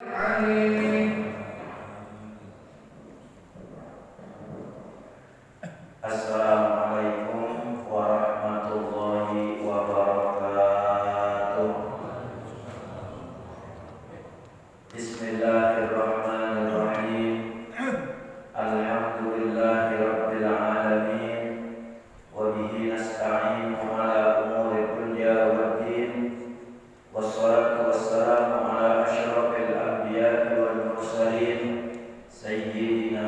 Assalamualaikum warahmatullahi wabarakatuh. Bismillahirrahmanirrahim. Alhamdulillahi rabbil alamin. Wa bihi nasta'inu ala umuri dunya waddin. Wassalatu wassalamu ala asyrafil anbiya'i wal mursalin sayyidina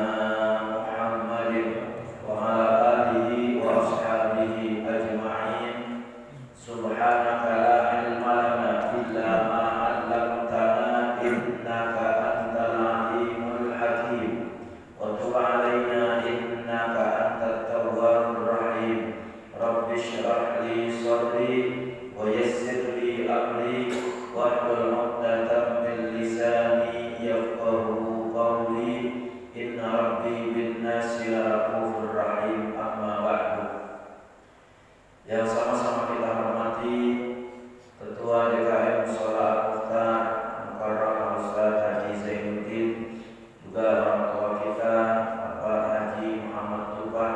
Muhammadin wa ala alihi wa ashabihi ajma'in. Subhanaka la ilma lana illa ma 'allamtana innaka antal alimul hakim. Wa tub 'alaina innaka antat tawwabur rahim. Rabbi shrah li sadri wa yassir li amri wahlul 'uqdatam min lisani yafqahu qawli. Inna rabbi bin nasi laraufur rahim. Amma ba'du. Yang sama-sama kita hormati Ketua DKM Mushola Al-Mukhtar Mukarram Ustaz Haji Zainuddin, juga orang tua kita Bapak Haji Muhammad Tupah,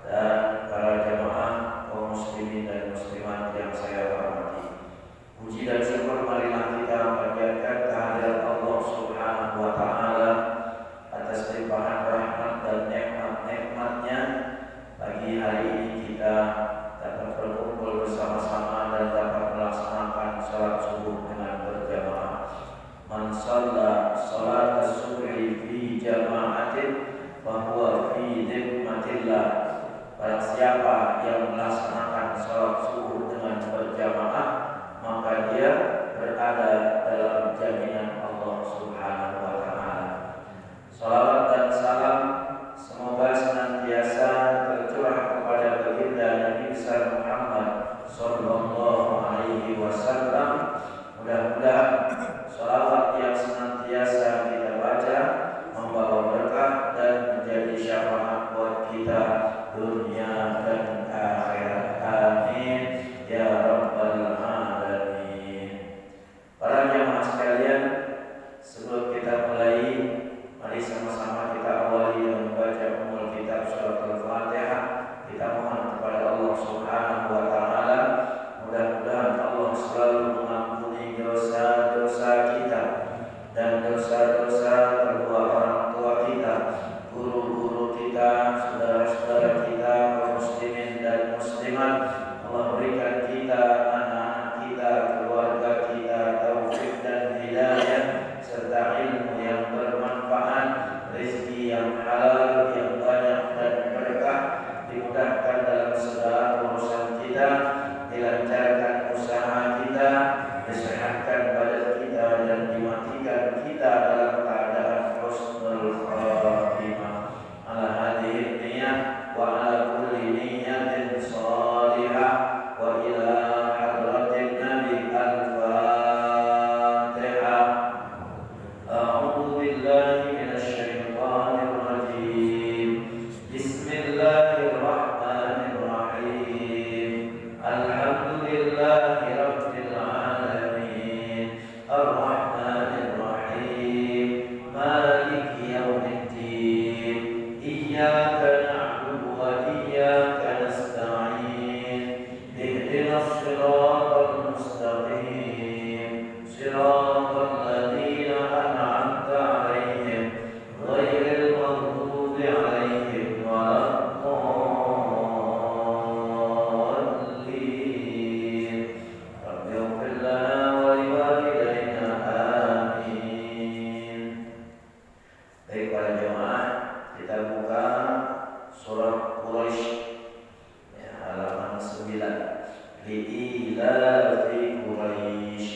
dan para jamaah kaum muslimin dan muslimat yang saya hormati. Puji dan syukur marilah kita panjatkan kehadirat Allah Subhanahu wa taala atas limpahan rahmat dan nikmat-nikmatnya. Pagi hari ini kita dapat berkumpul bersama-sama dan dapat melaksanakan salat subuh dengan berjamaah. Man shalla salat as-subhi fi jama'atin fa huwa fi dhimmatillah. Barang siapa yang melaksanakan salat subuh dengan berjamaah, maka dia berada dalam jaminan Allah Subhanahu wa taala. Salawat dan salam semoga senantiasa tercurah kepada baginda Nabi besar Muhammad sallallahu alaihi wasallam. Mudah-mudahan salawat yang senantiasa kita baca membawa berkah dan menjadi syafaat buat kita dunia dan akhirat. Amin ya rabbal alamin. Para jemaah sekalian, sebelum kita mulai, mari sama-sama kita awali dengan membaca Ummul Kitab Surat Al-Fatihah. Kita mohon kepada Allah Subhanahu wa taala, mudah-mudahan Allah selalu mengampuni dosa-dosa kita dan dosa-dosa kedua orang tua kita, guru-guru kita, saudara-saudara kita, kaum muslimin dan muslimat. Allah berikan kita, anak-anak kita, keluarga kita taufik dan hidayah serta ilmu yang bermanfaat, rezeki yang halal, yang banyak dan berkah, dimudahkan dalam segala urusan kita, dilancarkan usaha kita, disehatkan badan kita, dan dimatikan kita dalam keadaan husnul khatimah. Ala hadhihi niyat wa ala kulli niyatin salihah wa ila hadratin Nabi al-Fatihah. A'udzu billahi minasy syaithanir rajim. Bismillahirrahmanirrahim. Alhamdulillahi rabbil alamin. Ar-Rahmanir Rahim. Maliki yaumiddin. Iyyaka na'budu wa iyyaka nasta'in. Ihdinas siratal mustaqim. Siratal ladzina an'amta 'alaihim ghairil maghdubi 'alaihim waladdallin. Rabbi ighfir lana wa liwalidayna. Amin. Baik para jemaah, kita buka surat Quraisy ya, halaman 9. Li'ilafi Quraisy.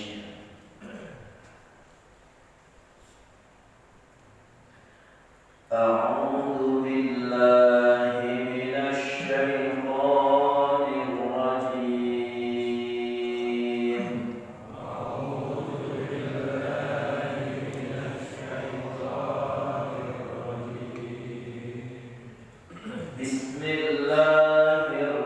A'udzu billahi minasy syaithanir rajim. Bismillahirrahmanirrahim.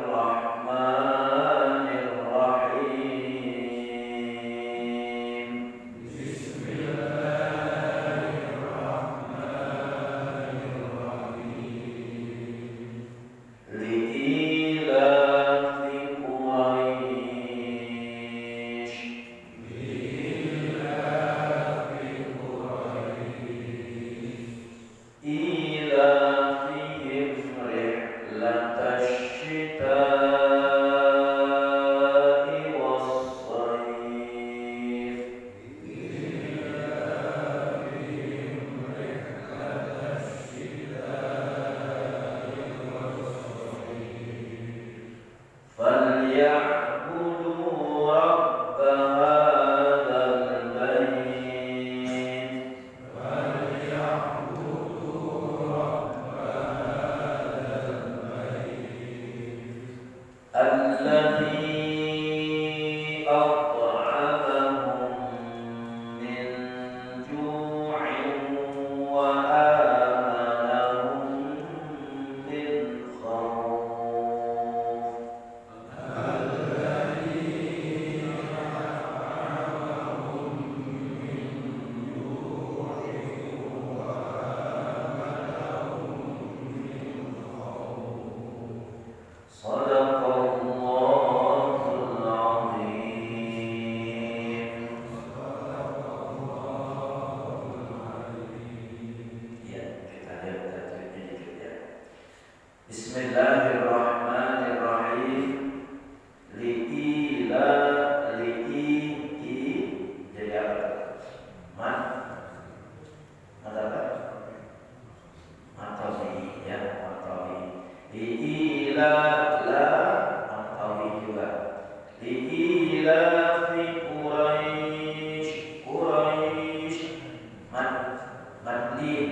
madlin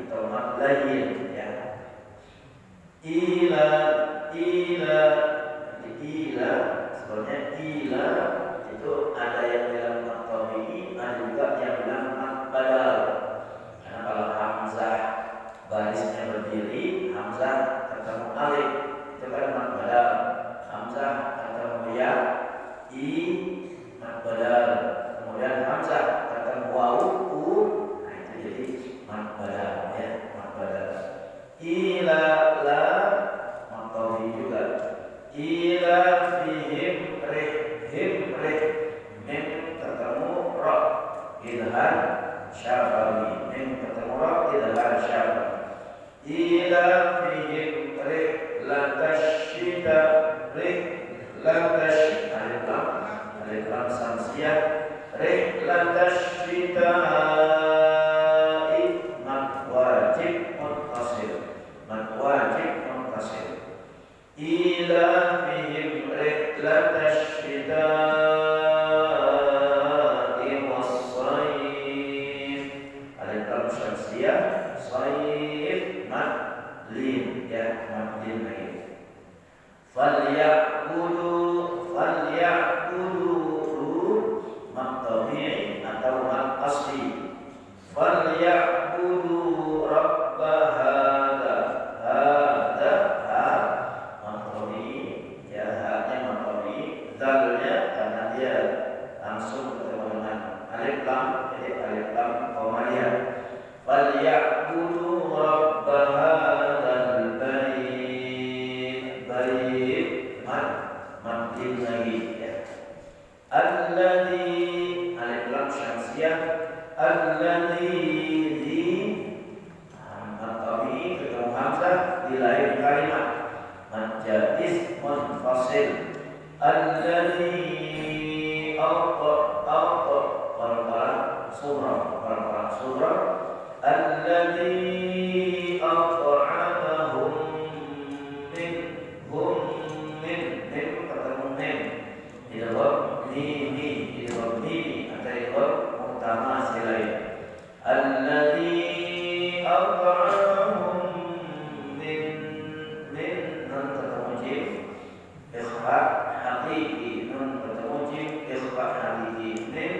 atau madlayin ya. Ila sebenarnya ila itu ada yang bilang mad tabi'i, ada juga yang bilang mad badal. Karena kalau hamzah barisnya berdiri, hamzah ketemu alif itu kan mad badal. Hamzah ketemu ya, mad badal. Kemudian hamzah ketemu waw, nah itu jadi mad badal ya, mad badal. Ila la mad tabi'i juga. Ila fihim rih mim ketemu ra idhar syafawi, mim ketemu ra idhar syafawi. Ila fihim rih latashita rih latash alif lam samsiyah rih latashita mad wajib muttasil. Ila fihim rihlatash shita'i was-sayf. Alif lam syamsiyah sayf mad lin ya, mad lin lagi. Falyaqudu mad tabi'i atau mad asli. Falyaqudu rabb hada dalnya karena dia langsung ketemu dengan alif lam, jadi alif lam qamariyah. Falyaqudu rabb hadzal bait mad lagi ya. Alladzi alif lam syamsiyah alladzi mad tabi'i ketemu hamzah di lain kalimat mad jaiz munfasil. Alladzi surah alladzi at'amahum min ketemu min idgham mimi atau idgham utama silai. Alladzi at'amahum min nun ketemu jim ikhfa hakiki, nun ketemu jim ikhfa hakiki. Min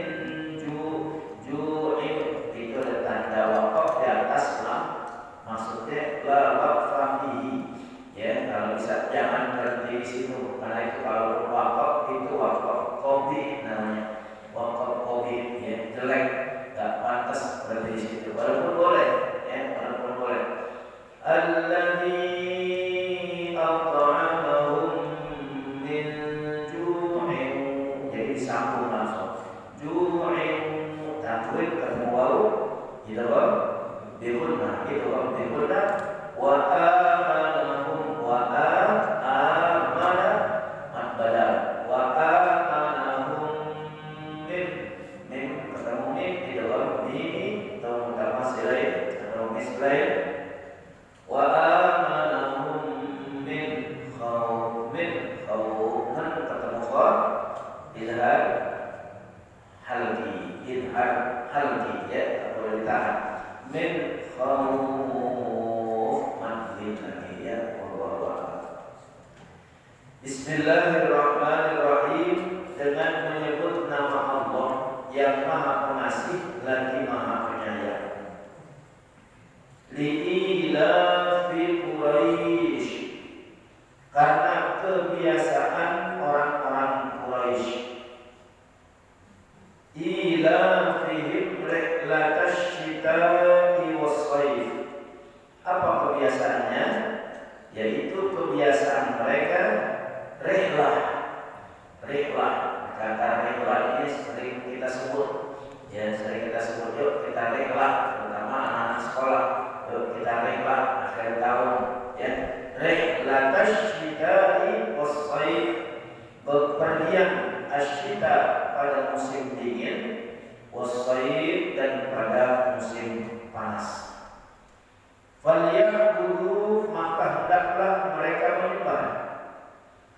ju'in itu ada tanda waqaf di atas lam, maksudnya la waqfa fihi ya. Kalau bisa jangan berhenti di situ, karena itu kalau waqaf itu waqaf qabih namanya, waqaf qabih ya, jelek, enggak pantas berhenti di situ. Walaupun boleh ya, walaupun boleh. Alladzi sambung langsung ju'in tajwid ketemu waw idgham bighunna wa amanahum amana mad badal wa amanahum min ketemu min idgham mimi atau mutamassilain atau mislain wa amanahum min khawf ketemu khawf idhar halki ya, tak boleh ditahan. Min khawf madlin lagi ya. Bismillahirrahmanirrahim. Dengan menyebut nama Allah yang Maha Pengasih lagi Maha Penyayang. Li'ilafi Quraisy, karena kebiasaan orang-orang Quraisy. Ila fihim rihlatash shita'i was-sayf. Apa kebiasaannya? Yaitu kebiasaan mereka rihlah. Kata rihlah ini sering kita sebut ya, yuk kita rihlah, terutama anak-anak sekolah. Yuk kita rihlah akhir tahun ya. Rihlatash shita'i was-sayf, bepergian asyita pada musim dingin, was-sayf dan pada musim panas. Falyaqudu, maka hendaklah mereka menyembah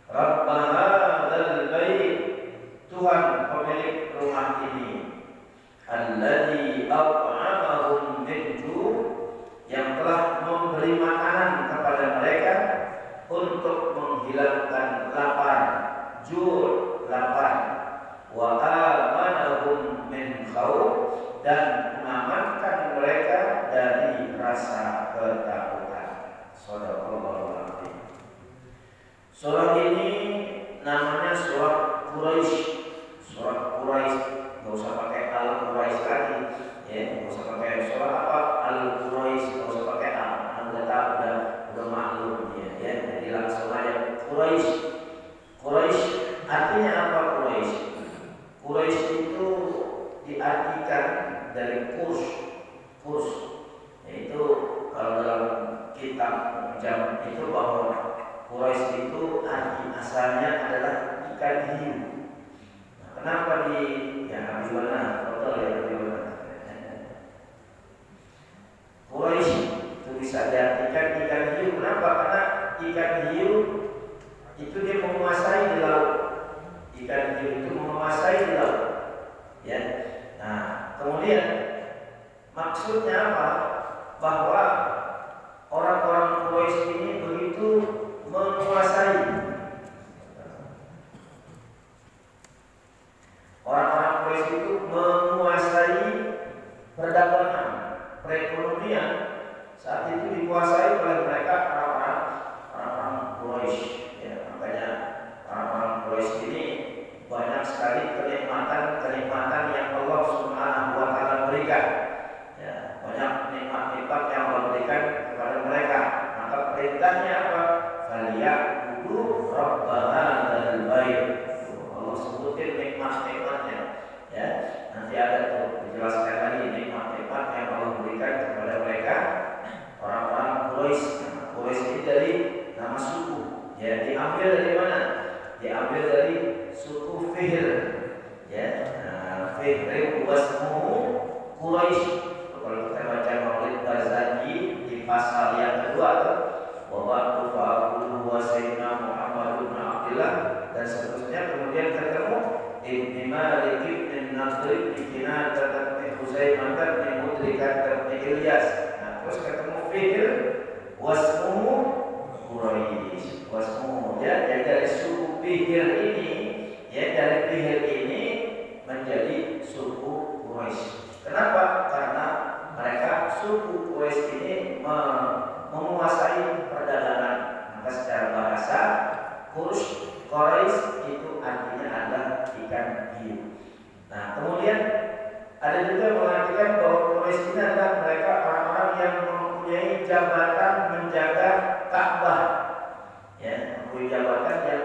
Rabb hadzal bait, Tuhan pemilik rumah ini, alladzi dan mengamankan mereka dari rasa ketakutan. Shadaqallahul azim. Surah ini namanya surah Quraisy. Surah Quraisy, nggak usah pakai Al-Quraisy lagi, ya, nggak usah pakai surah apa Al-Quraisy, nggak usah pakai anggota udah maklum ya, jadi langsung aja Quraisy. Quraisy artinya apa Quraisy? Quraisy itu diartikan dari kurs, yaitu kalau dalam kitab jam itu bahwa Quraisy itu arti asalnya adalah ikan hiu. Nah, kenapa di yang Abimana, total ya Abimana? Quraisy itu bisa diartikan ikan hiu. Kenapa? Karena ikan hiu itu dia menguasai di laut. Ikan hiu itu menguasai di laut. Ya. Nah, kemudian maksudnya apa? Bahwa orang-orang Quraisy ini begitu menguasai. Orang-orang Quraisy itu menguasai perdagangan, perekonomian saat itu dikuasai oleh mereka orang-orang Quraisy. Ya, makanya orang-orang Quraisy ini banyak sekali kenikmatan yang Allah Subhanahu wa taala berikan. Ya, banyak nikmat-nikmat yang Allah berikan kepada mereka. Maka perintahnya apa? Falyaqudu rabb hadzal bait. Allah sebutin nikmat-nikmatnya. Ya, nanti ada tuh dijelaskan lagi nikmat-nikmat yang Allah berikan kepada mereka orang-orang Quraisy. Quraisy ini dari nama suku. Ya, diambil dari mana? Diambil dari suku Fihr. Ya, Fihr wasmuhu Quraisy. Kalau kita baca Maulid Ghazali di pasal yang kedua tuh bahwa Tufaul wa Sayyidina Muhammad bin Abdullah dan seterusnya, kemudian ketemu Ibn Malik bin Nadr bin Kinadah bin Huzaimah bin Mudrikat bin Ilyas. Nah, terus ketemu Fihr wasmuhu Quraisy. Wasmuhu ya, dari suku Fihr ini, ya dari Fihr ini menjadi suku Quraisy. Kenapa? Karena mereka suku Quraisy ini menguasai perdagangan. Maka secara bahasa Quraisy itu artinya adalah ikan hiu. Nah, kemudian ada juga mengatakan bahwa Quraisy ini adalah mereka orang-orang yang mempunyai jabatan menjaga Ka'bah. Ya, mempunyai jabatan yang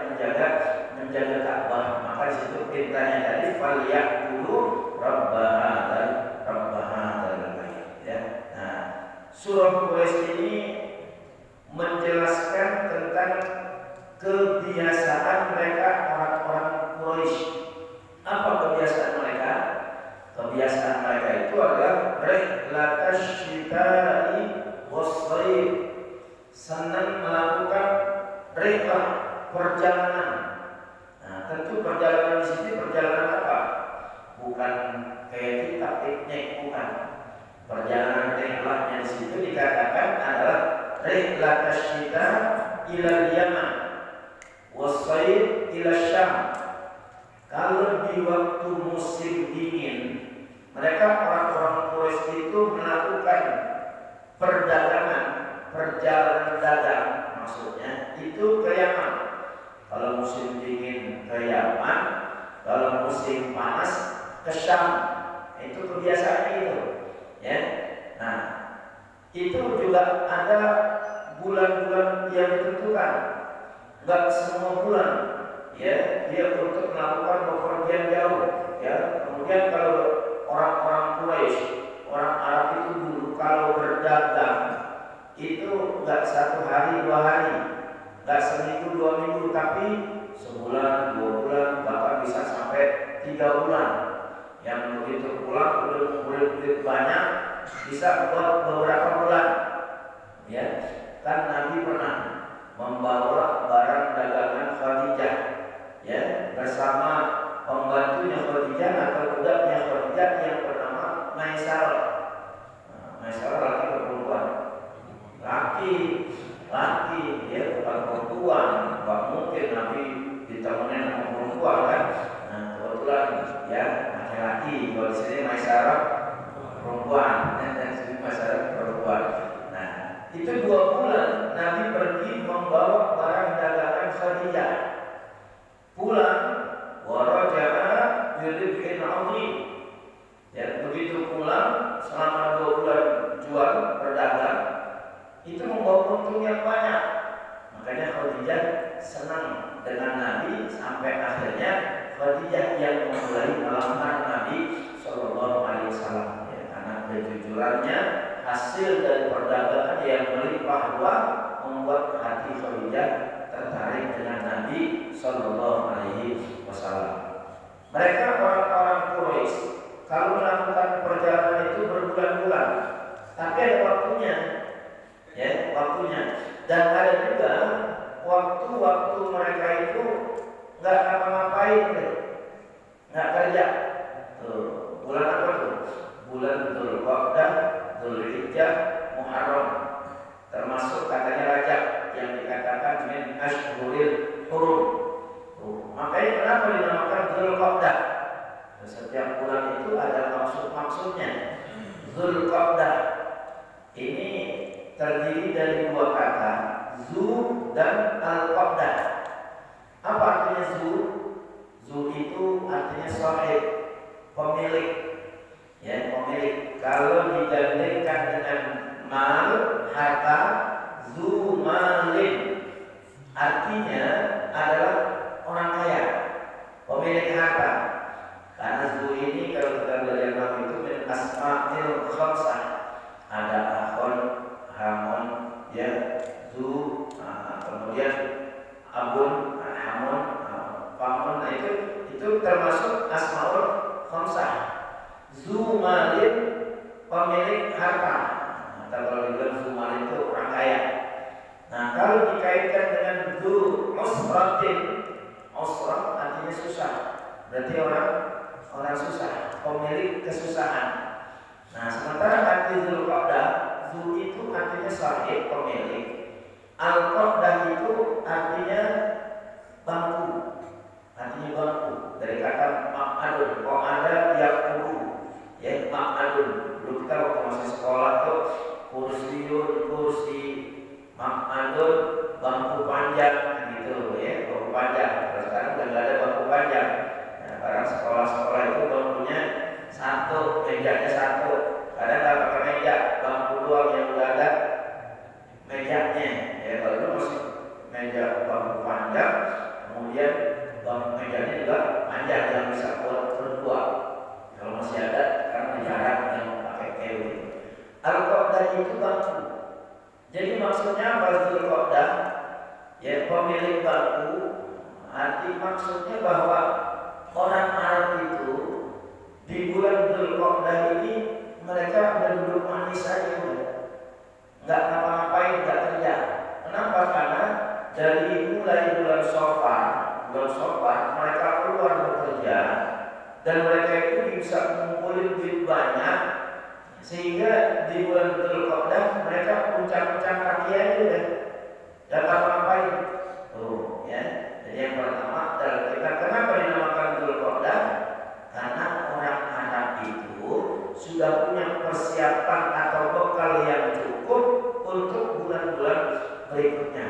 menjaga Ka'bah. Maka di situ perintahnya tadi falyaqudu rabb hadzal bait. Ya. Nah, surah Quraisy ini menjelaskan tentang kebiasaan mereka orang-orang Quraisy. Apa kebiasaan mereka? Kebiasaan mereka itu adalah rihlatash syita'i was-shayf. Senang melakukan rihlah, perjalanan. Nah, tentu perjalanan di sini perjalanan apa? Bukan kayak kita piknik, bukan. Perjalanan rihlahnya di situ dikatakan adalah rihlatash syita' ila Yaman was-shayf ila Syam. Kalau di waktu musim dingin, mereka orang-orang Quraisy itu melakukan perdagangan, perjalanan dagang, maksudnya itu ke Yaman. Kalau musim dingin ke Yaman, kalau musim panas ke Syam. Itu kebiasaannya itu. Ya. Nah, itu juga ada bulan-bulan yang ditentukan. Enggak semua bulan. Ya, dia untuk melakukan bepergian jauh. Ya, kemudian kalau orang-orang Quraisy, orang Arab itu dulu kalau berdagang itu enggak 1 hari 2 hari, enggak seminggu 2 minggu, tapi sebulan 2 bulan, bahkan bisa sampai 3 bulan. Yang begitu pulang udah banyak, bisa buat beberapa bulan. Ya, kan Nabi pernah membawa barang dagangan Khadijah, ya, bersama pembantunya Khadijah atau budaknya Khadijah yang bernama Maisarah. Maisarah laki atau perempuan? Laki, dia bukan perempuan. Gak mungkin Nabi ditemenin sama perempuan kan? Nah, kebetulan ya laki-laki. Kalau di sini Maisarah perempuan, jadi masyarakat perempuan. Nah, itu 2 bulan Nabi pergi membawa barang dagangan Khadijah. Pulang, waraja'a biribhin 'azim. Ya, begitu pulang selama 2 bulan jual berdagang, itu membawa untung yang banyak. Makanya Khadijah senang dengan Nabi sampai akhirnya Khadijah yang memulai melamar Nabi Sallallahu Alaihi Wasallam. Ya, karena kejujurannya, hasil dari perdagangan yang melimpah ruah membuat hati Khadijah tertarik dengan Nabi Sallallahu Alaihi Wasallam. Mereka orang-orang Quraisy kalau melakukan perjalanan itu berbulan-bulan, tapi ada waktunya, ya waktunya. Dan ada juga waktu-waktu mereka itu nggak ngapa-ngapain, nggak kerja. Tuh, bulan apa tuh? Bulan Dzulqa'dah, Dzulhijjah, Muharram. Termasuk katanya Rajab yang dikatakan min ashhuril hurum. Makanya kenapa dinamakan Dzulqa'dah? Setiap bulan itu ada maksud-maksudnya. Dzulqa'dah ini terdiri dari 2 kata, Zu dan Al-Qa'dah. Apa artinya Zu? Zu itu artinya sahib, pemilik. Ya, pemilik. Kalau digandengkan dengan mal, harta, Zu malin artinya adalah orang kaya, pemilik harta. Karena Zu ini kalau kita belajar nama itu min asma'il khamsah. Ada Ahon, Hamon, ya, Zu, kemudian Abun, Hamon, Pamun. Nah itu termasuk asmaul khamsah. Zu malin, pemilik harta. Atau kalau dibilang Zu malin itu orang kaya. Nah, kalau dikaitkan dengan Zu usratin, usrah artinya susah. Berarti orang susah, pemilik kesusahan. Nah, sementara arti Dzulqa'dah, Zu itu artinya sahib, pemilik. Al-Qa'dah itu artinya bangku, artinya bangku. Dari kata maq'adun, qa'ada yaq'udu, ya maq'adun. Dulu kita waktu masih sekolah tuh kursi, maq'adun, bangku panjang gitu, ya bangku panjang. Terus sekarang udah nggak ada bangku panjang. Barang sekolah-sekolah itu bangkunya 1, mejanya 1. Kadang nggak pakai meja, bangku doang yang udah ada mejanya. Ya kalau itu masih meja bangku panjang, kemudian bangku mejanya juga panjang yang bisa buat berdua. Kalau masih ada, karena jarang yang pakai kew. Al-Qa'dah itu bangku. Jadi maksudnya apa Dzulqa'dah? Ya pemilik bangku. Arti maksudnya bahwa orang Arab itu di bulan Dzulqa'dah ini mereka udah duduk manis aja udah, nggak ngapa-ngapain, nggak kerja. Kenapa? Karena dari mulai bulan Safar mereka keluar bekerja dan mereka itu bisa mengumpulin duit banyak, sehingga di bulan Dzulqa'dah mereka puncak-puncak kaki aja udah, nggak ngapa-ngapain. Tuh, ya. Jadi yang pertama adalah kita kenapa dinamakan Dzulqa'dah? Karena orang Arab itu sudah punya persiapan atau bekal yang cukup untuk bulan-bulan berikutnya.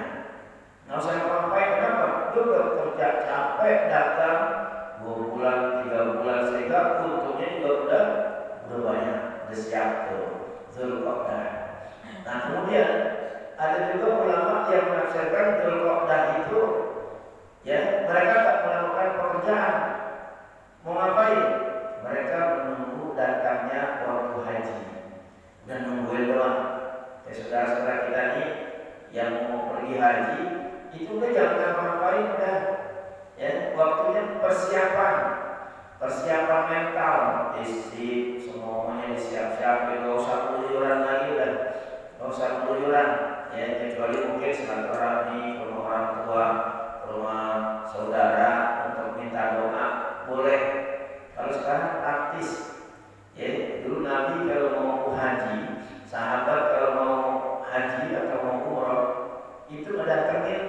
Nggak usah ngapain, kenapa? Dia udah kerja capek, datang 2 bulan, 3 bulan, sehingga untungnya juga udah banyak, udah siap tuh Dzulqa'dah. Nah kemudian ada juga ulama yang menafsirkan Dzulqa'dah itu, ya mereka tak melakukan pekerjaan. Mau ngapain? Mereka menunggu datangnya waktu haji dan nungguin doang. Ya saudara-saudara kita nih yang mau pergi haji itu udah jangan ngapain udah. Ya waktunya persiapan mental, isi semuanya disiap-siapin, nggak usah keluyuran lagi udah, nggak usah keluyuran. Ya kecuali mungkin silaturahmi ke rumah orang tua, ke rumah saudara untuk minta doa boleh. Kalau sekarang praktis, ya dulu Nabi kalau mau haji, sahabat kalau mau haji atau mau umroh itu mendatangin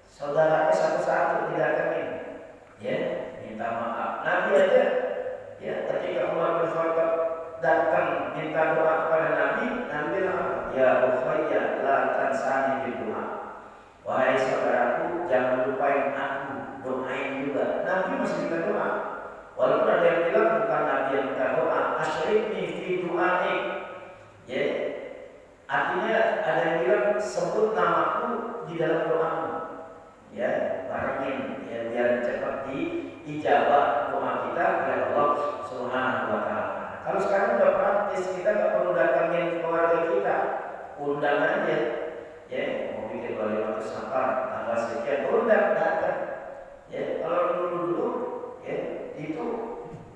saudaranya satu-satu, didatangin, ya minta maaf. Nabi aja, ya ketika Umar bin Khattab datang minta doa kepada Nabi, Nabi bilang, ya ukhayya la tansani bidu'a. Wahai saudaraku, jangan lupain aku, doain juga. Nabi masih minta doa. Walaupun ada yang bilang bukan Nabi yang minta doa, asyrikni fi du'aik. Ya, artinya ada yang bilang sebut namaku di dalam doamu. Ya, barengin ya, biar cepat diijabah doa kita oleh Allah Subhanahu wa taala. Kalau sekarang udah praktis, kita nggak perlu datangin keluarga kita, undang aja. Ya, mau bikin wali safar tanggal sekian, undang datang. Ya, kalau dulu ya itu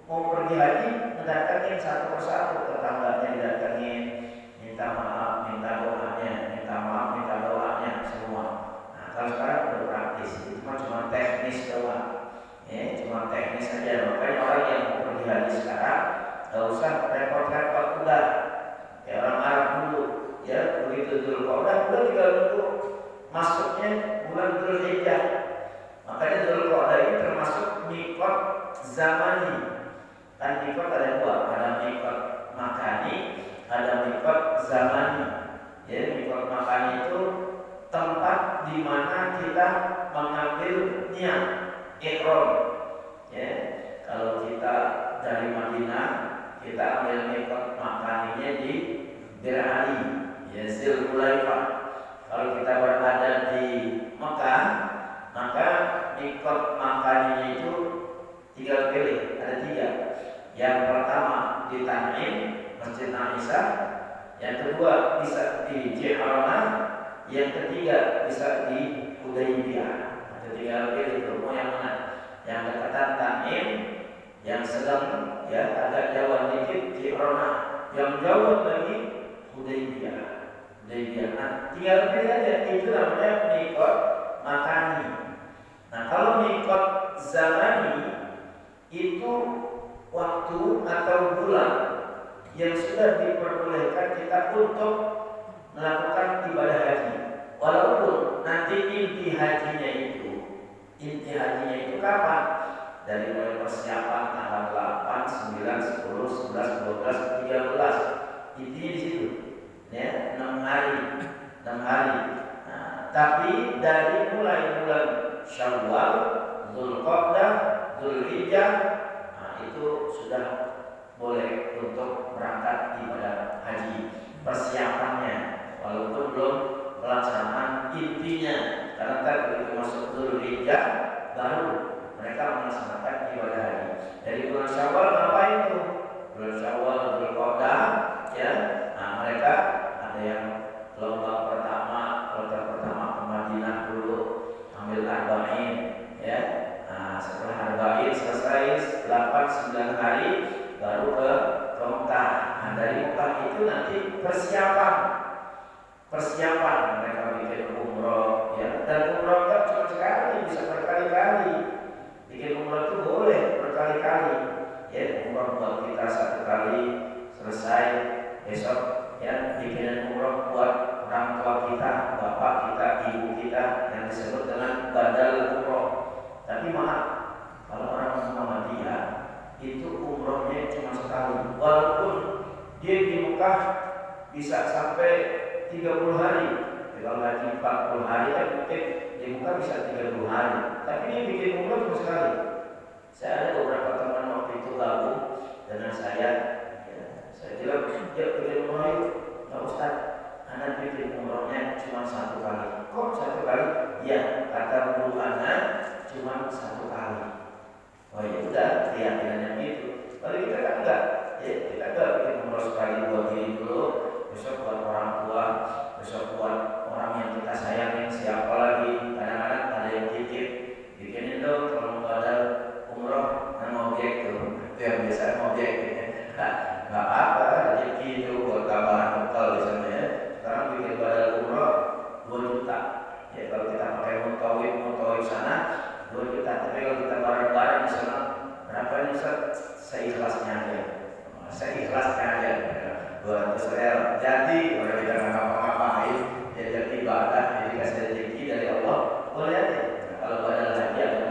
mau pergi haji mendatangin satu persatu, tetangganya didatangin, minta maaf, minta doanya, minta maaf, minta doanya semua. Nah, kalau sekarang udah praktis, itu cuma teknis doang. Ya, cuma teknis aja. Makanya orang yang mau pergi haji sekarang gak usah repot-repot, udah kayak orang Arab dulu. Ya, begitu Dzulqa'dah udah tinggal nunggu masuknya bulan Dzulhijjah. Makanya Dzulqa'dah ini termasuk miqat zamani. Kan miqat ada dua, ada miqat makani, ada miqat zamani. Ya, miqat makani itu tempat di mana kita mengambil niat ihram. Ya, kalau kita dari Madinah, kita ambil miqat makaninya di Bir Ali, ya Zulhulaifah. Kalau kita berada di Mekah, maka miqat makaninya itu tinggal pilih, ada tiga. Yang pertama di Tan'im, Masjid Aisyah. Yang kedua bisa di Ji'ranah. Yang ketiga bisa di Hudaybiyah. Tinggal pilih itu mau yang mana. Yang dekatan Tan'im, yang sedang ya agak jauh dikit Ji'ranah, yang jauh lagi Hudaybiyah. Nah, tinggal pilih aja, itu namanya miqat makani. Nah, kalau miqat zamani itu waktu atau bulan yang sudah diperbolehkan kita untuk melakukan ibadah haji. Walaupun nanti inti hajinya itu kapan? Dari mulai persiapan tanggal 8, 9, 10, 11, 12, 13. Intinya di situ. Ya, 6 hari. Nah, tapi dari mulai bulan Syawal, Dzulqa'dah, Dzulhijjah, nah itu sudah boleh untuk berangkat ibadah haji. Persiapannya, walaupun belum pelaksanaan intinya, karena kan begitu masuk Dzulhijjah baru mereka melaksanakan ibadah haji. Dari bulan Syawal ngapain tuh? Bulan Syawal, Dzulqa'dah, ya. Nah, mereka ada yang lomba pertama, kloter pertama ke Madinah dulu, ambil arba'in, ya. Nah, setelah arba'in selesai 8-9 hari baru ke Mekah. Nah, dari Mekah itu nanti persiapan mereka bikin umroh, ya. Dan umroh kan cuma sekali, bisa berkali-kali. Bikin umroh itu boleh berkali-kali. Ya, umroh buat kita satu kali selesai, besok ya bikin umroh buat orang tua kita, bapak kita, ibu kita, yang disebut dengan badal umroh. Tapi maaf, kalau orang Muhammadiyah itu umrohnya cuma sekali. Walaupun dia di Mekah bisa sampai 30 hari. Kalau lagi 40 hari kan mungkin di Mekah bisa 30 hari. Tapi dia bikin umroh cuma sekali. Saya ada beberapa teman waktu itu gabung dengan saya. Saya bilang, yuk bikin umroh yuk. Ya Ustaz, Anda bikin umrohnya cuma satu kali. Kok satu kali? Ya, kata guru Anda cuma satu kali. Oh ya udah, keyakinannya gitu. Kalau kita kan enggak, ya kita enggak bikin umroh sekali buat diri dulu, besok buat orang tua, besok buat orang yang kita sayangin, siapa lagi. Kadang-kadang ada yang titip, bikinin dong kalau mau ada umroh dan objek tuh. Itu yang biasa objek gitu. Nggak apa, rezeki itu buat tambahan bekal di sana ya. Sekarang bikin badal umroh 2 juta. Ya kalau kita pakai mutawif sana 2 juta. Tapi kalau kita bareng-bareng di sana berapa nih Ustaz? Seikhlasnya aja. Seikhlasnya aja. 200 rel. Jadi orang kita nggak ngapa-ngapain, ya jadi ibadah, jadi kasih rezeki dari Allah. Boleh aja. Nah, kalau badal haji ada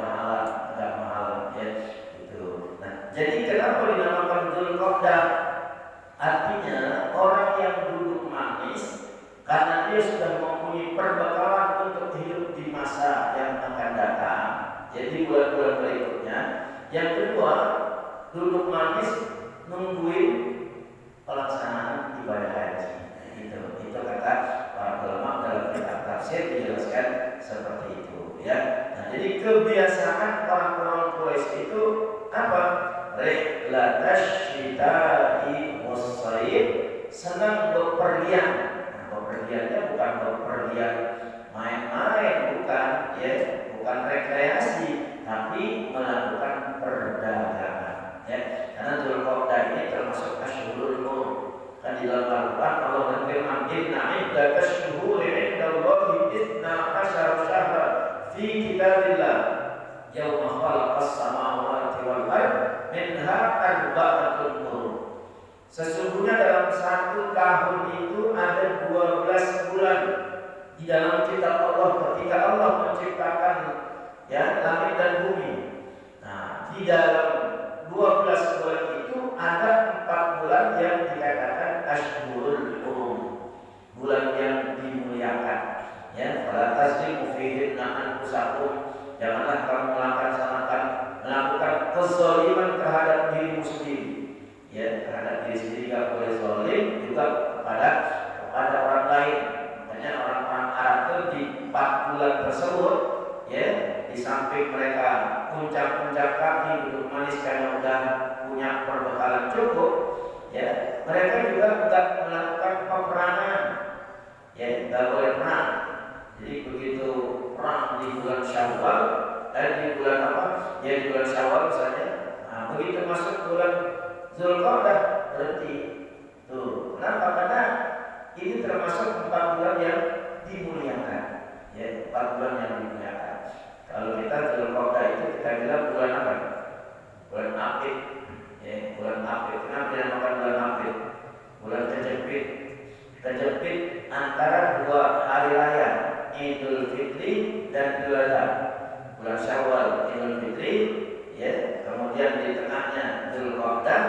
mahal ya itu. Nah, jadi kenapa dinamakan Dzulqa'dah? jadi bulan-bulan berikutnya. Yang kedua, duduk manis nungguin pelaksanaan ibadah haji. Itu kata para ulama dalam kitab tafsir dijelaskan seperti itu, ya. Nah, jadi kebiasaan orang-orang Quraisy itu apa? Rihlatash syita'i was-sayf, senang bepergian. Nah, bepergiannya bukan bepergian main-main, bukan, ya, bukan rekreasi, tapi melakukan perdagangan, ya. Karena Dzulqa'dah ini termasuk asyhurul hurum. Kan di dalam Al-Quran Allah berfirman, "Inna iddatash syuhuri 'indallahi 12 syahran fi kitabillah yauma khalaqas samawati wal ardh minha arba'atun hurum." Sesungguhnya dalam 1 tahun itu ada 12 bulan di dalam kitab Allah ketika Allah menciptakan, ya, langit dan bumi. Nah, di dalam 12 bulan itu ada 4 bulan yang dikatakan asyhurul hurum, bulan yang dimuliakan, ya. Fala tazlimu fihinna anfusakum, janganlah kamu melakukan kezaliman terhadap dirimu sendiri, ya. Terhadap diri sendiri tidak boleh zalim, juga kepada orang lain. Makanya orang-orang Arab itu di 4 bulan tersebut, ya, di samping mereka puncak-puncak kaki duduk manis karena udah punya perbekalan cukup, ya, mereka juga tidak melakukan peperangan, ya, tidak boleh perang. Jadi begitu perang di bulan Syawal, di bulan apa? Ya, di bulan Syawal misalnya. Nah, begitu masuk bulan Dzulqa'dah berhenti. Tuh, kenapa? Karena ini termasuk 4 bulan yang dimuliakan, ya, 4 bulan yang dimuliakan. Kalau kita Dzulqa'dah itu kita bilang bulan apa? Bulan Apit, ya, bulan Apit. Kenapa dinamakan bulan Apit? Bulan kejepit. Kejepit antara 2 hari raya, Idul Fitri dan Idul Adha. Bulan Syawal Idul Fitri, ya, kemudian di tengahnya Dzulqa'dah.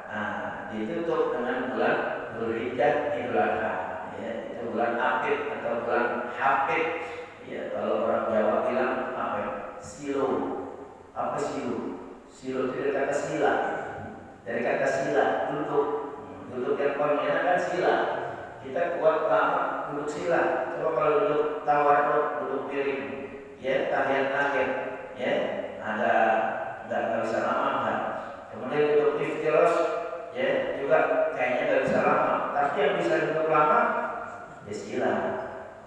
Nah, ditutup dengan bulan Dzulhijjah Idul Adha, ya, itu bulan Apit atau bulan Hapit, ya. Kalau orang Jawa bilang apa? Silo. Apa silo? Silo itu dari kata sila, dari kata sila, duduk. Duduk yang paling kan sila. Kita kuat lama duduk sila. Coba kalau duduk tawarruk, duduk piring, ya, tahiyat akhir, ya, ada nggak bisa lama kan. Kemudian duduk iftirash, ya, juga kayaknya nggak bisa lama. Tapi yang bisa duduk lama, ya sila.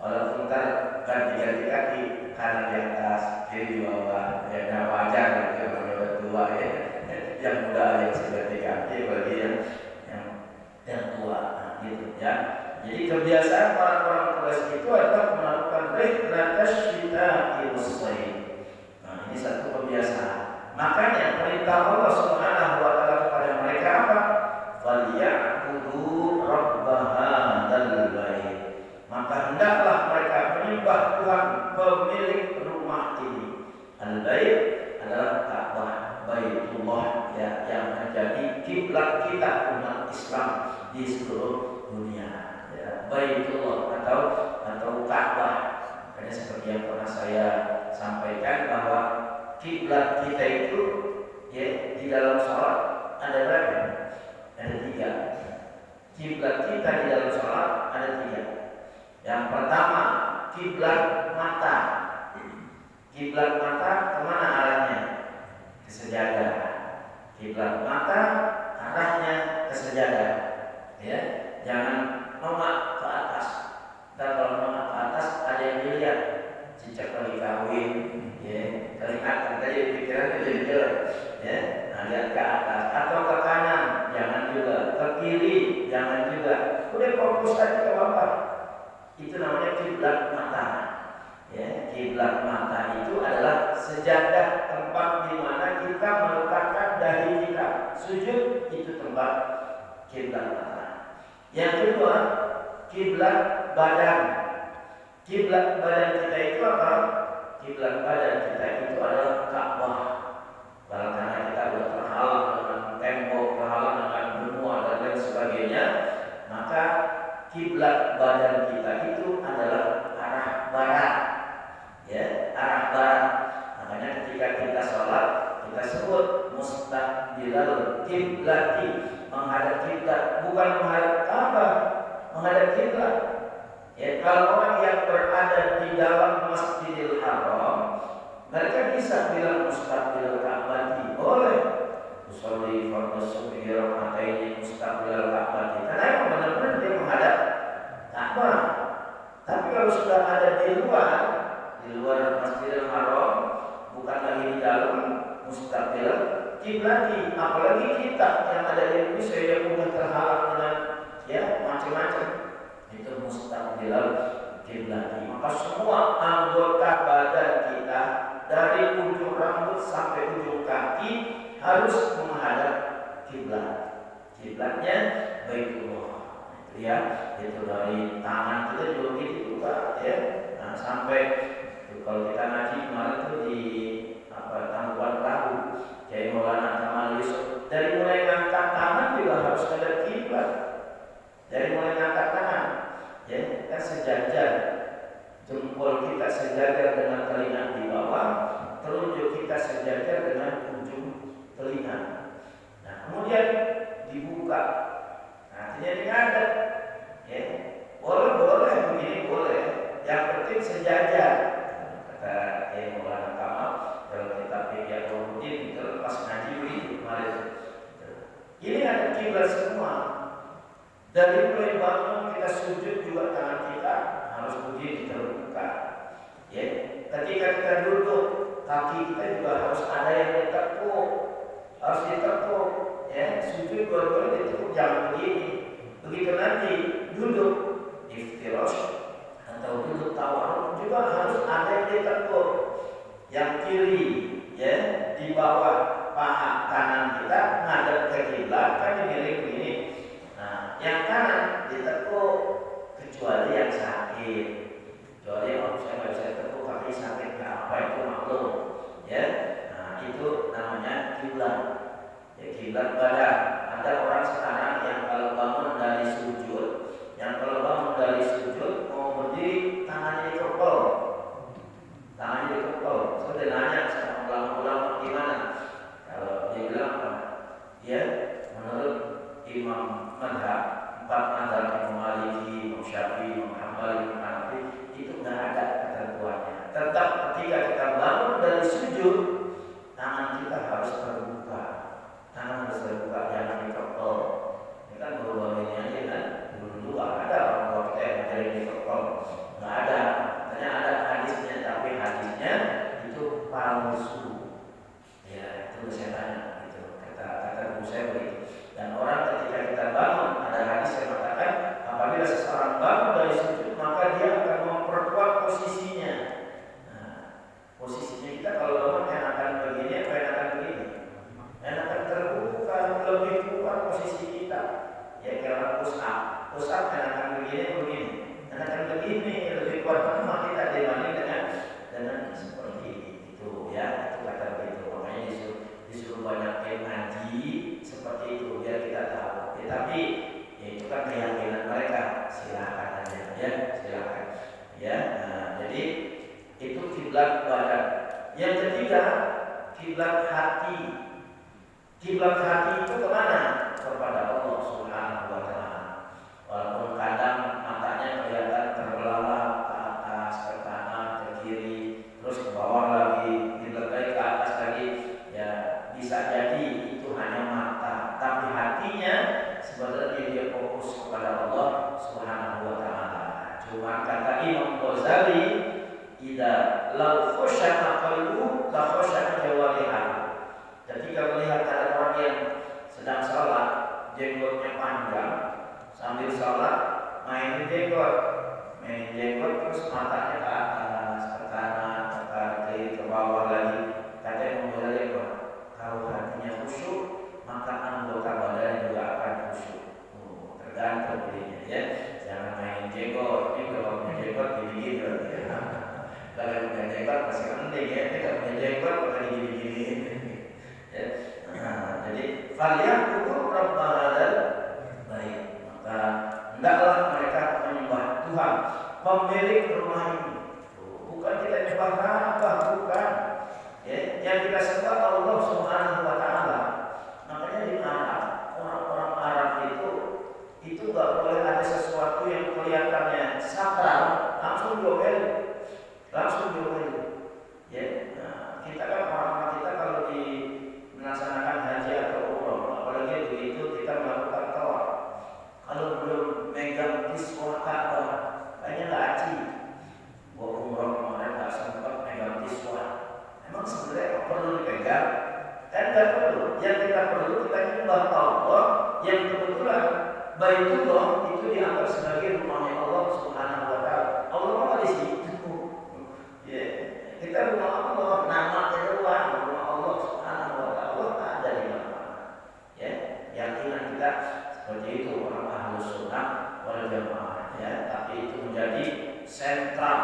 Walaupun ntar ganti-ganti kaki, kanan di atas, kiri di bawah, ya, nggak wajar gitu kalau udah tua, ya. Yang muda yang sudah ganti bagi yang tua, nah, gitu, ya. Jadi kebiasaan orang-orang Quraisy itu adalah melakukan rihlatash syita'i was-sayf. Nah, ini satu kebiasaan. Makanya perintah Allah Subhanahu wa taala kepada mereka apa? Falyabudu rabb hadzal bait. Maka hendaklah mereka menyembah Tuhan pemilik rumah ini. Al-bait adalah Ka'bah, Baitullah, ya, yang menjadi kiblat kita umat Islam di seluruh dunia. Baitullah atau Ka'bah. Karena seperti yang pernah saya sampaikan bahwa kiblat kita itu, ya, di dalam sholat ada berapa? Ada 3. Kiblat kita di dalam sholat ada 3. Yang pertama kiblat mata. Kiblat mata kemana arahnya? Ke sejadah. Kiblat mata arahnya ke sejadah, ya. Jangan nongak ke atas. Dan kalau nongak ke atas ada yang dilihat, cicak lagi kawin, ya, kelihatan tadi pikiran jadi jelek, ya. Nah, lihat ke atas atau ke kanan, jangan juga. Ke kiri, jangan juga. Udah fokus aja ke bawah. Itu namanya kiblat mata, ya. Kiblat mata itu adalah sejadah, tempat di mana kita meletakkan dahi kita. Sujud itu tempat kiblat mata. Yang kedua, kiblat badan. Kiblat badan kita itu apa? Kiblat badan kita itu adalah Ka'bah. Karena kita sudah terhalang dengan tembok, terhalang dengan benua dan lain sebagainya, maka kiblat badan kita itu adalah arah barat, ya, arah barat. Makanya ketika mustaqbilal kiblati, menghadap kiblat, bukan menghadap Ka'bah, menghadap kiblat. Ya, kalau orang yang berada di dalam Masjidil Haram, mereka bisa bilang mustaqbilal Ka'bati, boleh. Usolli fardhu subhi raka'ataini mustaqbilal Ka'bati, karena yang benar-benar dia menghadap Ka'bah. Tapi kalau sudah ada di luar Masjidil Haram, bukan lagi di dalam, mustaqbilal kiblati. Apalagi kita yang ada di Indonesia yang mudah terhalang dengan ya macam-macam, itu mustaqbilal kiblati. Maka semua anggota badan kita dari ujung rambut sampai ujung kaki harus menghadap kiblat. Kiblatnya Baitullah. Itu ya, itu dari tangan kita juga gitu ya. Nah, sampai kalau kita ngaji kemarin tuh di Tangkuban Perahu, Kiai Maulana Kamal Yusuf, dari mulai ngangkat tangan juga harus ada kiblat. Dari mulai ngangkat tangan, ya kan sejajar, jempol kita sejajar dengan telinga di bawah, telunjuk kita sejajar dengan ujung telinga. Nah, kemudian dibuka, artinya diadap, ya boleh begini boleh, yang penting sejajar. Kata Kiai Maulana Kamal dalam kitab Ihya Ulumuddin terlepas ngaji begitu kemarin. Ini ada kiblat semua. Dari mulai bangun kita sujud juga tangan kita harus begini terbuka. Ya, ketika kita duduk kaki kita juga harus ada yang ditekuk, harus ditekuk. Ya, sujud dua-duanya ditekuk, jangan begini. Begitu nanti duduk iftirash atau duduk tawarruk juga harus ada yang ditekuk. Yang kiri ya di bawah paha kanan kita ngadep ke kiblat, kan dimiring begini. Nah, yang kanan ditekuk kecuali yang sakit. Kecuali saya nggak bisa tekuk kaki sakit, nggak apa itu maklum ya. Nah, itu namanya kiblat. Ya, kiblat badan. Ada orang sekarang yang kalau bangun dari sujud, mau berdiri tangannya dikepel. Saya udah nanya sama ulama-ulama gimana. Kalau dia bilang apa? Ya, menurut Imam Madhab, 4 madhab, Imam Maliki, Imam Syafi'i, Imam Hambali, Imam Hanafi, itu nggak ada ketentuannya. Tetap ketika kita bangun dari sujud, tangan kita harus terbuka. Tangan harus terbuka, jangan dikepel. Ini kan baru ini aja kan. Dulu ada orang tua kita yang ngajarin dikepel. Nggak ada. Katanya ada hadisnya, tapi hadisnya itu palsu. Ya, itu saya tanya gitu. Kata guru saya begitu. Dan orang ketika kita bangun, ada hadis yang mengatakan apabila seseorang bangun dari sujud, maka dia akan memperkuat posisinya. Nah, posisinya kita kalau bangun enakan begini apa enakan begini? Enakan terbuka, lebih kuat posisi kita. Ya, kalau push up enakan begini. Enakan begini, lebih kuat mana kita dibanding dengan seperti itu ya. Itu kata begitu. Makanya disuruh banyak ngaji seperti itu biar kita tahu. Tetapi ya, itu kan keyakinan mereka. Silakan aja ya, silakan. Ya, nah, jadi itu kiblat badan. Yang ketiga, kiblat hati. Kiblat hati itu kemana? Kepada Allah Subhanahu wa Ta'ala. Walaupun kadang matanya kelihatan terbelalak ke atas, ke kanan, ke kiri, terus ke bawah lagi, dilekai ke atas lagi, ya bisa jadi itu hanya mata, tapi hatinya sebenarnya dia fokus kepada Allah Subhanahu wa Ta'ala. Cuma kata Imam Ghazali, idza law khasha'a qalbuhu la khasha'a jawarihi. Ketika melihat ada orang yang sedang sholat, jenggotnya panjang, sambil sholat mainin jenggot terus matanya ke atas, ke kanan, ke kiri, ke bawah lagi. Katanya memulai jenggot. Kalau hatinya khusyuk, maka anggota badannya juga akan khusyuk. Tergantung dirinya ya. Jangan main jenggot. Ini kalau punya jenggot gini-gini berarti ya. Kalau punya jenggot masih penting ya. Kalau punya jenggot bukan gini-gini. Ya. Nah, jadi falyaqudu rabb hadzal bait. Maka hendaklah mereka menyembah Tuhan, pemilik rumah ini. Bukan kita menyembah Rabbah, bukan. Ya, yang kita sembah Allah Subhanahu wa Ta'ala. boleh ada sesuatu yang kelihatannya sakral, langsung diomelin. Ya, nah, kita kan orang kita kalau di melaksanakan haji atau umroh, apalagi begitu kita melakukan tawaf, kalau belum megang kiswah Ka'bah, kayaknya nggak aci. Gua umroh kemarin nggak sempat megang kiswah. Emang sebenarnya perlu dipegang? Kan nggak perlu. Yang kita perlu kita nyembah Allah yang kebetulan Baitullah itu dianggap sebagai rumahnya Allah Subhanahu wa taala. Allah apa di situ? Ya, kita rumah Allah, namanya doang rumah Allah Subhanahu wa taala. Allah ada di mana-mana. Ya, keyakinan kita seperti itu orang Ahlus Sunnah wal Jamaah ya, tapi itu menjadi sentral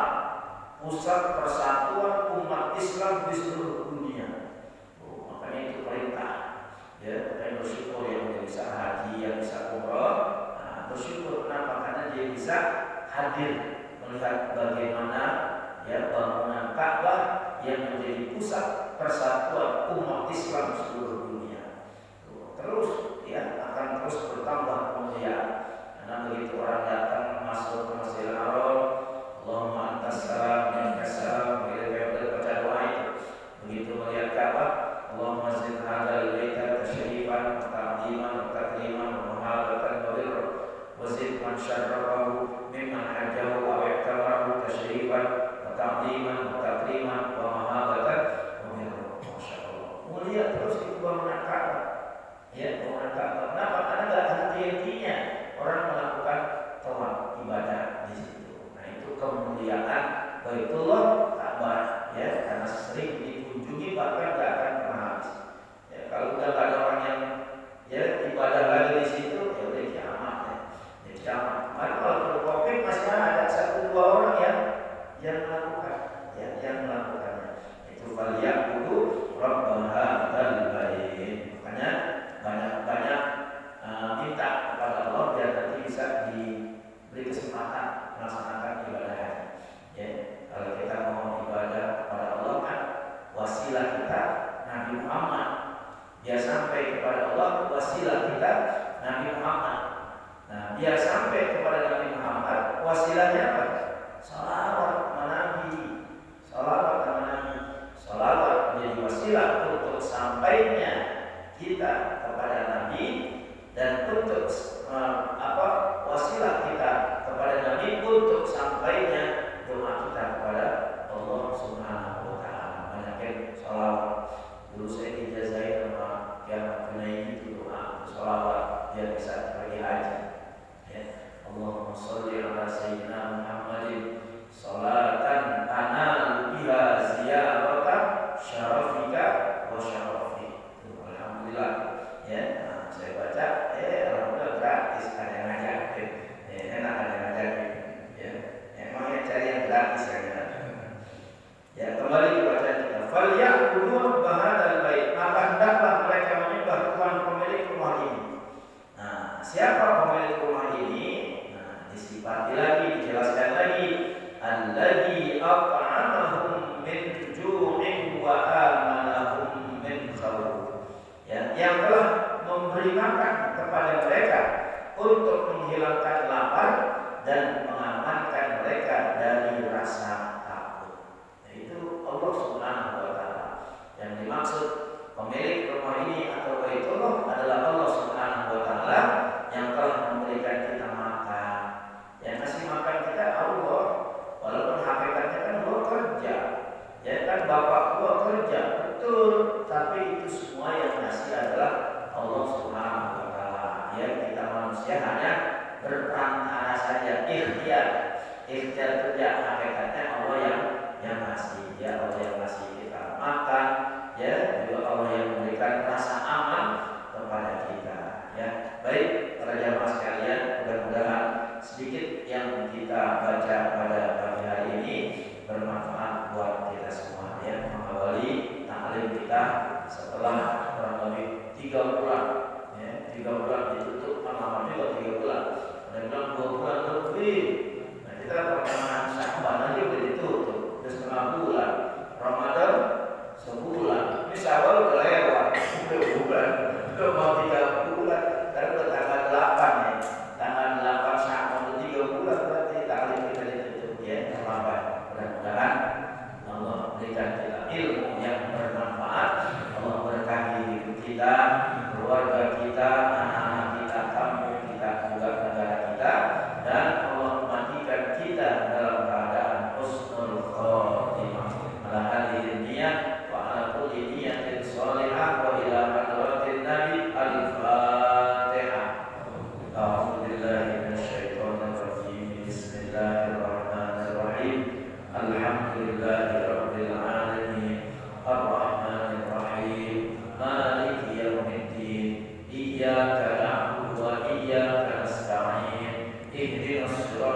pusat persatuan umat Islam di seluruh dunia. Makanya itu perintah. Ya, dan bersyukur yang bisa haji, yang bisa umroh. Nah, bersyukur kenapa? Karena dia bisa hadir melihat bagaimana ya bangunan Ka'bah yang menjadi pusat persatuan umat Islam seluruh dunia. Terus ya akan terus bertambah kemuliaan. Karena begitu orang datang masuk ke Masjidil Haram, Allahumma antas salam minkas salam, baca doa itu. Begitu melihat Ka'bah, Allahumma zid hadzal baita tashrifan wa ta'ziman wa takriman wa mahabbatan wa birra wa zid man syarrafahu mimman hajjahu wa i'tamarahu tashrifan wa ta'ziman wa takriman wa mahabbatan wa birra. Masyaallah. Mulia terus itu bangunan Ka'bah. Ya, bangunan Ka'bah. Kenapa? Karena enggak henti-hentinya orang melakukan tawaf ibadah di situ. Nah, itu kemuliaan Baitullah Ka'bah ya, karena sering dikunjungi bahkan enggak akan pernah habis. Ya, kalau udah ada orang yang ya ibadah lagi di situ, ya udah kiamat ya. Ya kiamat. Maka kalau Covid masih ada 1-2 orang yang melakukan ya, yang melakukannya. Itu falyaqudu rabb hadzal bait. Makanya banyak-banyak minta kepada Allah biar nanti bisa diberi kesempatan melaksanakan ibadah haji. Ya, kalau kita mau ibadah kepada Allah kan wasilah kita Nabi Muhammad. Biar sampai kepada Allah wasilah kita Nabi Muhammad. Nah, biar sampai kepada Nabi Muhammad wasilahnya apa? Salawat sama Nabi. Salawat sama Nabi. Salawat menjadi wasilah untuk sampainya kita kepada Nabi dan untuk wasilah kita kepada Nabi untuk sampainya doa kita kepada Allah Subhanahu wa taala. Banyakin salawat. Dulu saya dijazain sama yang Junaidi itu doa salawat biar bisa pergi haji. Ya. Allahumma sholli ala sayyidina Muhammadin sholatan analu biha ziyarata syarafika wa syarafi. Alhamdulillah. Ya, nah, saya baca alhamdulillah gratis ada yang ngajarin. Ya, enak ada yang ngajarin. Ya. Emangnya cari yang gratis ya. Ya, kembali ke bacaan kita. Falyaqudu bahadzal bait. Maka hendaklah mereka menyembah Tuhan pemilik rumah ini. Nah, siapa pemilik rumah ini? Nah, disifati lagi, dijelaskan lagi. Alladzi at'amahum min ju'in wa amanahum min khawf. Ya, yang telah memberi makan kepada mereka untuk menghilangkan lapar dan mengamankan mereka dari rasa takut. Itu Allah Subhanahu wa taala. Yang dimaksud pemilik rumah ini atau Baitullah adalah Allah Subhanahu wa taala yang telah memberikan kita makan. Yang kasih makan kita Allah. Walaupun hakikatnya kan gua kerja. Ya kan bapak gua kerja, betul, tapi itu semua yang ngasih adalah Allah Subhanahu wa taala. Ya, kita manusia hanya berperantara saja, ikhtiar kerja, hakikatnya Allah yang ngasih. Ya, Allah yang ngasih kita makan, ya, juga Allah yang memberikan rasa aman kepada kita. Ya, baik para jamaah sekalian, mudah-mudahan sedikit yang kita baca pada pagi hari ini bermanfaat buat kita semua ya, mengawali taklim kita setelah kurang lebih 3 bulan ya, 3 bulan ditutup lama juga 3 bulan, ada bilang 2 bulan lebih. Nah, kita pertengahan Sya'ban aja udah ditutup, udah setengah bulan. Ramadan sebulan, ini Syawal udah lewat 2 bulan, udah mau 3 bulan, karena udah tanggal 8 ya, tanggal 8 Amin.